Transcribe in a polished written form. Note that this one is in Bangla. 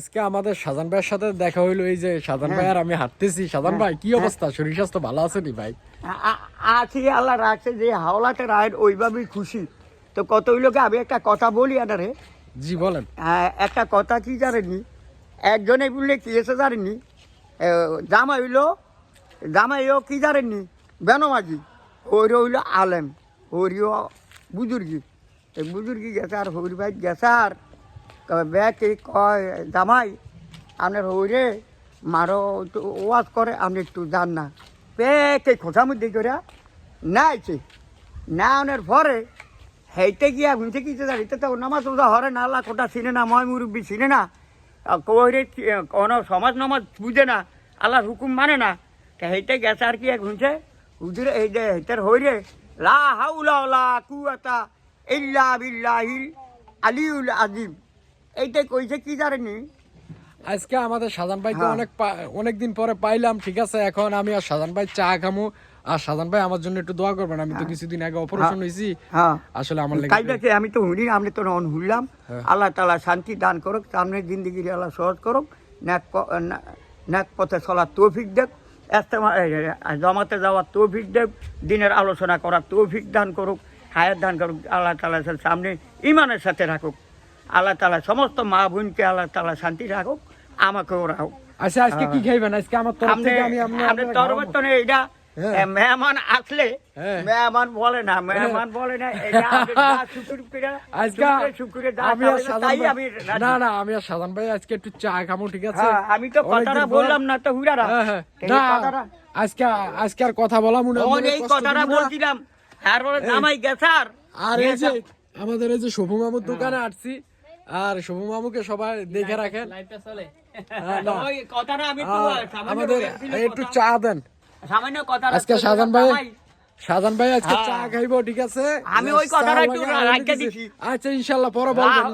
আজকে আমাদের সাজান ভাইয়ের সাথে দেখা হইলো, এই যে সাজান ভাই আর আমি হাঁটতেছি। সাজান ভাই কি অবস্থা, শরীর স্বাস্থ্য ভালো আছে নি ভাই? আছি, আল্লাহ রাখছে যে হাওলাতে রায় ওইভাবেই খুশি। তো কত হইলোকে আমি একটা কথা বলি আনারে। জি বলেন। একটা কথা কি জানেননি, একজনে বললে কি এসে জানেননি, জামাইও কি জানেননি বেনমাজি, ওর হইলো আলেম, ওরিও বুজুর্গি। বুজুর্গি গেছে আর হরি ভাই গেছে আর ব্যাকে কয় জামাই আপনার হইরে মারো একটু ওয়াজ করে, আপনি একটু যান না। পেকে খোঁচামুদ্দি করে না আইছে না আনার পরে হেইতে গিয়া ঘুমছে কি জানি তো নামাজ ওজা হরে না, আল্লাহ কোটা চিনে না, ময় মুরব্বী চিনে না, কইরে কোনো সমাজ নমাজ বুঝে না, আল্লাহর হুকুম মানে না। তা হেইতে গেছে আর কি ঘুমছে হুজুরে এই যে হেইটার হইরে লা হাউলা ওয়ালা কুওয়াতা ইল্লা বিল্লাহিল আলিউল আজিম, এইটাই কইছে কি জানেনি। আজকে আমাদের সাজান ভাইকে অনেকদিন পরে পাইলাম, ঠিক আছে। এখন আমি আর সাজান ভাই চা খামু, আর সাজান ভাই আমার জন্য একটু দোয়া করবেন। আমি তো কিছুদিন আগে অপারেশন হইছি, আসলে আমার তাই দেখে আমি তো হুনি, আমি তো হুনলাম। আল্লাহ তাআলা শান্তি দান করুক, সামনের জিন্দেগি আল্লাহ সহজ করুক, ন্যাক পথে চলার তৌফিক দেখ, জমাতে যাওয়ার তৌফিক দেখ, দিনের আলোচনা করার তৌফিক দান করুক, হায়াত দান করুক। আল্লাহ তাআলা সামনে ইমানের সাথে রাখুক। আল্লাহ তাআলা সমস্ত মা বোনকে আল্লাহ তাআলা শান্তি রাখুক, আমাকেও রাখুক। আচ্ছা আজকে কি খাইবেন? আজকে আমার তরফ থেকে আমি তরবতনে এইটা মেহমান আসলে মেহমান বলে না, মেহমান বলে না, আমি আর সাজান ভাই আজকে একটু চা খামু, ঠিক আছে। আমি তো কথাটা বললাম না তো হুইরা আজকে আর কথা বলা মনে এই কথাটা বলছিলাম। তারপরে জামাই গেছে আর এই যে আমাদের এই যে শুভ মামুর দোকানে আসছি, আর শুভ মামুকে সবাই দেখে রাখেন। আমাদের একটু চা দেন আজকে। সাজান ভাই আজকে চা খাইবো, ঠিক আছে। আমি ওই কথাটা একটু রাখতে দিছি। আচ্ছা ইনশাআল্লাহ পরে বলবেন।